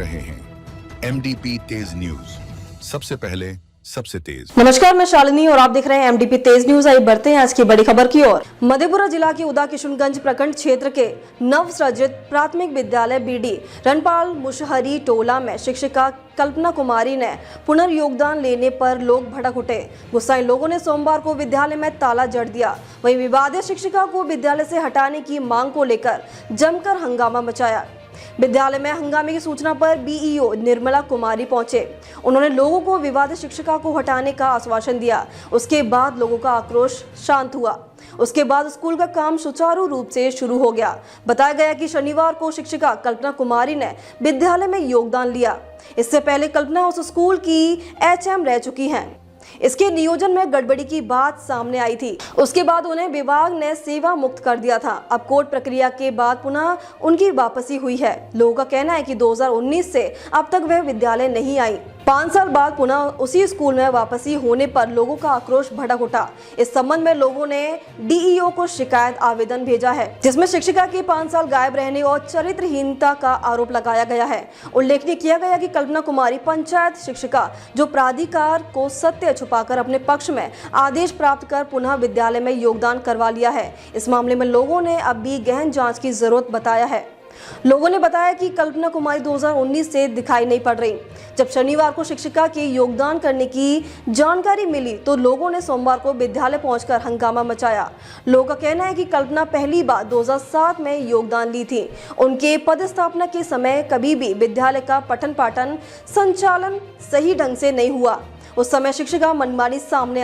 रहे हैं MDP तेज news, सबसे पहले सबसे तेज। नमस्कार, मैं शालिनी और आप देख रहे हैं MDP तेज न्यूज। आइए बढ़ते हैं आज की बड़ी खबर की ओर। मधेपुरा जिला के उदा किशुनगंज प्रखंड क्षेत्र के नवसृजित प्राथमिक विद्यालय BD रणपाल मुशहरी टोला में शिक्षिका कल्पना कुमारी ने पुनर्योगदान लेने पर लोग भड़क उठे। गुस्साए लोगों ने सोमवार को विद्यालय में ताला जड़ दिया। वहीं विवादित शिक्षिका को विद्यालय से हटाने की मांग को लेकर जमकर हंगामा मचाया। विद्यालय में हंगामे की सूचना पर BEO निर्मला कुमारी पहुंचे। उन्होंने लोगों को विवादित शिक्षिका को हटाने का आश्वासन दिया। उसके बाद लोगों का आक्रोश शांत हुआ। उसके बाद स्कूल का काम सुचारू रूप से शुरू हो गया। बताया गया कि शनिवार को शिक्षिका कल्पना कुमारी ने विद्यालय में योगदान लिया। इससे पहले कल्पना उस स्कूल की HM रह चुकी हैं। इसके नियोजन में गड़बड़ी की बात सामने आई थी। उसके बाद उन्हें विभाग ने सेवा मुक्त कर दिया था। अब कोर्ट प्रक्रिया के बाद पुनः उनकी वापसी हुई है। लोगों का कहना है कि 2019 से अब तक वह विद्यालय नहीं आई। 5 साल बाद पुनः उसी स्कूल में वापसी होने पर लोगों का आक्रोश भड़क उठा। इस संबंध में लोगों ने DEO को शिकायत आवेदन भेजा है, जिसमें शिक्षिका के 5 साल गायब रहने और चरित्रहीनता का आरोप लगाया गया है। उल्लेखनीय किया गया कि कल्पना कुमारी पंचायत शिक्षिका जो प्राधिकार को सत्य छुपाकर अपने पक्ष में आदेश प्राप्त कर पुनः विद्यालय में योगदान करवा लिया है। इस मामले में लोगों ने अब भी गहन जाँच की जरूरत बताया है। लोगों ने बताया कि कल्पना कुमारी 2019 से दिखाई नहीं पड़ रही। जब शनिवार को शिक्षिका के योगदान करने की जानकारी मिली तो लोगों ने सोमवार को विद्यालय पहुंचकर हंगामा मचाया। लोगों का कहना है कि कल्पना पहली बार 2007 में योगदान ली थी। उनके पदस्थापना के समय कभी भी विद्यालय का पठन पाठन संचालन सही ढंग से नहीं हुआ। उस समय शिक्षिका मनमानी सामने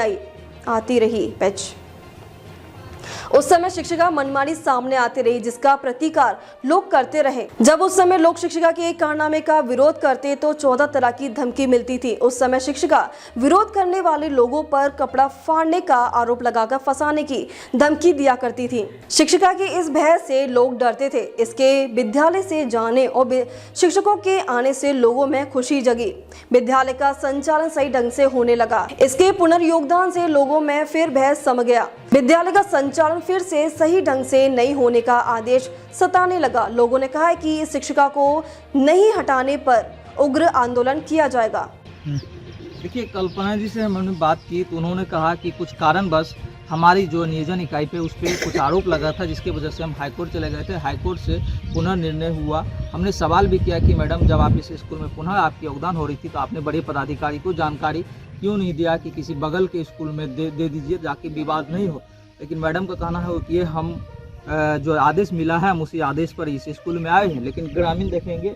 आती रही, जिसका प्रतिकार लोग करते रहे। जब उस समय लोग शिक्षिका के एक कारनामे का विरोध करते तो 14 तरह की धमकी मिलती थी। उस समय शिक्षिका विरोध करने वाले लोगों पर कपड़ा फाड़ने का आरोप लगाकर फंसाने की धमकी दिया करती थी। शिक्षिका के इस भय से लोग डरते थे। इसके विद्यालय से जाने और शिक्षकों के आने से लोगों में खुशी जगी। विद्यालय का संचालन सही ढंग से होने लगा। इसके पुनर्योगदान से लोगों में फिर भय सम गया। विद्यालय का संचालन फिर से सही ढंग से नहीं होने का आदेश सताने लगा। लोगों ने कहा है कि इस शिक्षिका को नहीं हटाने पर उग्र आंदोलन किया जाएगा। देखिए, कल्पना जी से हमने बात की तो उन्होंने कहा कि कुछ कारणवश हमारी जो नियोजन इकाई पे उस पर कुछ आरोप लगा था, जिसकी वजह से हम हाईकोर्ट चले गए थे। हाईकोर्ट से पुनः निर्णय हुआ। हमने सवाल भी किया कि मैडम, जब आप इस स्कूल में पुनः आपकी योगदान हो रही थी तो आपने बड़े पदाधिकारी को जानकारी क्यों नहीं दिया कि किसी बगल के स्कूल में दे दीजिए जाके विवाद नहीं हो। लेकिन मैडम का कहना है कि हम जो आदेश मिला है हम उसी आदेश पर इस स्कूल में आए हैं। लेकिन ग्रामीण देखेंगे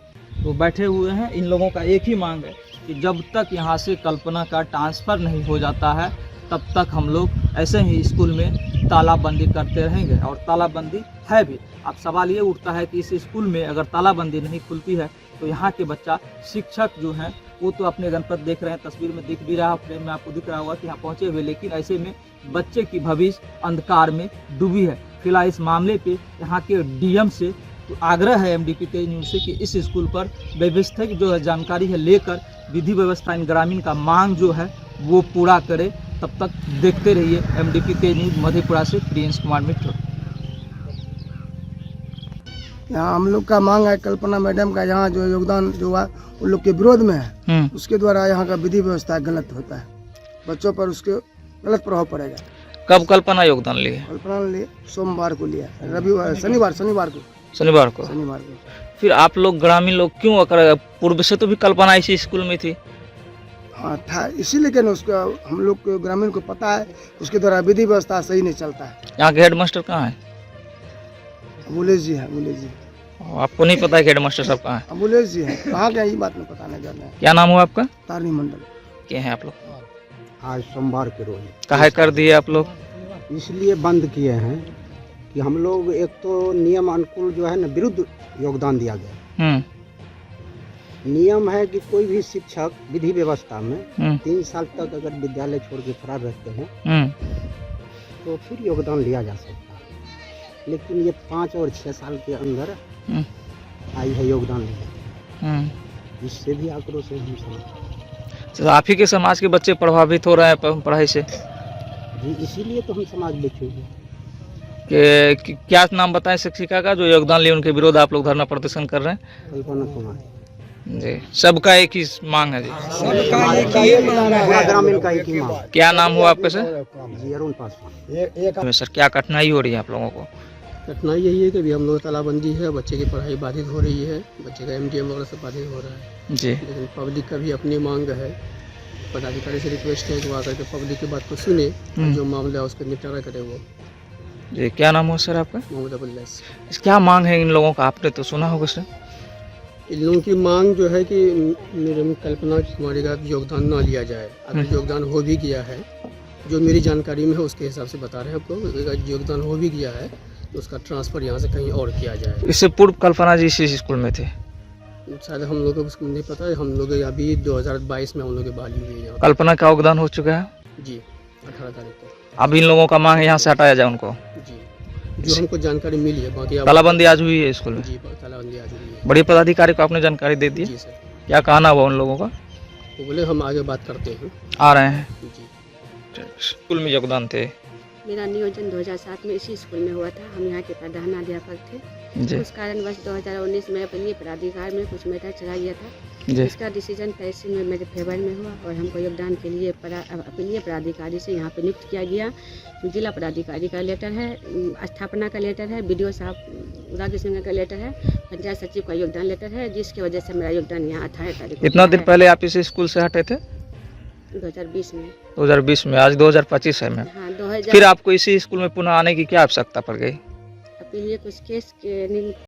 तो बैठे हुए हैं। इन लोगों का एक ही मांग है कि जब तक यहाँ से कल्पना का ट्रांसफ़र नहीं हो जाता है तब तक हम लोग ऐसे ही स्कूल में तालाबंदी करते रहेंगे, और तालाबंदी है भी। अब सवाल ये उठता है कि इस स्कूल में अगर तालाबंदी नहीं खुलती है तो यहाँ के बच्चा शिक्षक जो हैं वो तो अपने गणपत देख रहे हैं, तस्वीर में दिख भी रहा, फ्रेम में आपको दिख रहा होगा कि यहाँ पहुँचे हुए, लेकिन ऐसे में बच्चे की भविष्य अंधकार में डूबी है। फिलहाल इस मामले पे यहाँ के DM से तो आग्रह है MDP तेज न्यूज़ से कि इस स्कूल पर व्यवस्थित जो है जानकारी है लेकर विधि व्यवस्था इन ग्रामीण का मांग जो है वो पूरा करे। तब तक देखते रहिए MDP तेज न्यूज़। मधेपुरा से प्रिंस कुमार मित्र। यहाँ हम लोग का मांग है कल्पना मैडम का यहाँ जो योगदान जो हुआ उन लोग के विरोध में है। उसके द्वारा यहाँ का विधि व्यवस्था गलत होता है, बच्चों पर उसके गलत प्रभाव पड़ेगा। कब कल्पना योगदान लिए? कल्पना लिए सोमवार को लिया, शनिवार को। फिर आप लोग ग्रामीण लोग क्यों अकर पूर्व से तो भी कल्पना इसी स्कूल में थी? हाँ था, इसीलिए क्या उसका हम लोग को ग्रामीण को पता है उसके द्वारा विधि व्यवस्था सही नहीं चलता है। यहाँ के हेडमास्टर कहाँ है? अबुलेश जी है। अबुलेश जी। आपको नहीं पता है कि हेडमास्टर साहब कहाँ है? अबुलेश जी है। कहाँ क्या ये बात में पता नहीं करना है। क्या नाम हुआ आपका? तारनी मंडल। क्या है आप लोग? आज सोमवार के रोज काहे कर दिए आप लोग? इसलिए बंद किए हैं कि हम लोग एक तो नियम अनुकूल जो है ना विरुद्ध योगदान दिया गया। नियम है कि कोई भी शिक्षक विधि व्यवस्था में 3 साल तक अगर विद्यालय छोड़ के फरार रहते हैं तो फिर योगदान लिया जा सकता है। लेकिन ये 5 और 6 साल के अंदर आई है योगदान लिया, इससे भी आक्रोश है हम समाज। तो आप ही के समाज के बच्चे प्रभावित हो रहे हैं पढ़ाई से जी, इसीलिए तो हम समाज बैठे हुए। क्या नाम बताएं शिक्षिका का जो योगदान लिए उनके विरोध आप लोग धरना प्रदर्शन कर रहे हैं? कल्पना कुमारी। जी, सबका एक ही मांग है जी। पूरा ग्रामीण का एक ही मांग। क्या नाम हुआ आपका सर? जी, अरुण पासवान। सर क्या कठिनाई हो रही है आप लोगों को? कठिनाई यही है कि अभी हम लोग तालाबंदी है, बच्चे की पढ़ाई बाधित हो रही है, बच्चे का एमडीएम वगैरह से बाधित हो रहा है। जी, लेकिन पब्लिक का भी अपनी मांग है, पदाधिकारी से रिक्वेस्ट है कि वो आकर के पब्लिक की बात को सुने, जो मामला है उसका निपटारा करे। वो जी, क्या नाम हुआ सर आपका? मोहम्मद अबुल्लास। क्या मांग है इन लोगों का, आपने तो सुना होगा सर? इन लोगों की मांग जो है कि मेरे कल्पना कुमारी का योगदान ना लिया जाए। अगर योगदान हो भी गया है, जो मेरी जानकारी में है उसके हिसाब से बता रहे हैं आपको, अगर योगदान हो भी गया है तो उसका ट्रांसफ़र यहाँ से कहीं और किया जाए। इससे पूर्व कल्पना जी इसी स्कूल में थे? शायद हम लोग को उसको नहीं पता है। हम लोग अभी 2022 में हम लोग की बहाली हुई है यहाँ। कल्पना का योगदान हो चुका है जी, 18 तारीख को। अब इन लोगों का मांग है यहाँ से हटाया जाए उनको। जी, जो हमको जानकारी मिली है, बाकी अब तालाबंदी आज हुई है स्कूल में? जी तालाबंदी आज हुई है। बड़े पदाधिकारी को आपने जानकारी दे दी? जी सर, क्या कहना हुआ उन लोगों का? वो बोले हम आगे बात करते हैं। आ रहे हैं जी, स्कूल में योगदान थे? मेरा नियोजन 2007 में इसी स्कूल में हुआ था। हम यहाँ के प्रधानाध्यापक थे। जी उस कारणवश 2019 में अपने प्राधिकार में कुछ मैटर चला गया था। जी, इसका डिसीजन तहसील में मेरे फेवर में हुआ और हमको योगदान के लिए अपने प्राधिकारी से यहाँ पे नियुक्त किया गया। जिला प्राधिकारी का लेटर है, स्थापना का लेटर है, BDO साहब राकेश सिंह का लेटर है, पंचायत सचिव का योगदान लेटर है, जिसकी वजह से मेरा योगदान यहाँ 18 तारीख को कितना दिन है। पहले आप इस स्कूल से हटे थे? 2020 में। 2020 में, आज 2025 है में। हाँ, 2000 फिर आपको इसी स्कूल में पुनः आने की क्या आवश्यकता पड़ गई? अपने लिए कुछ केस के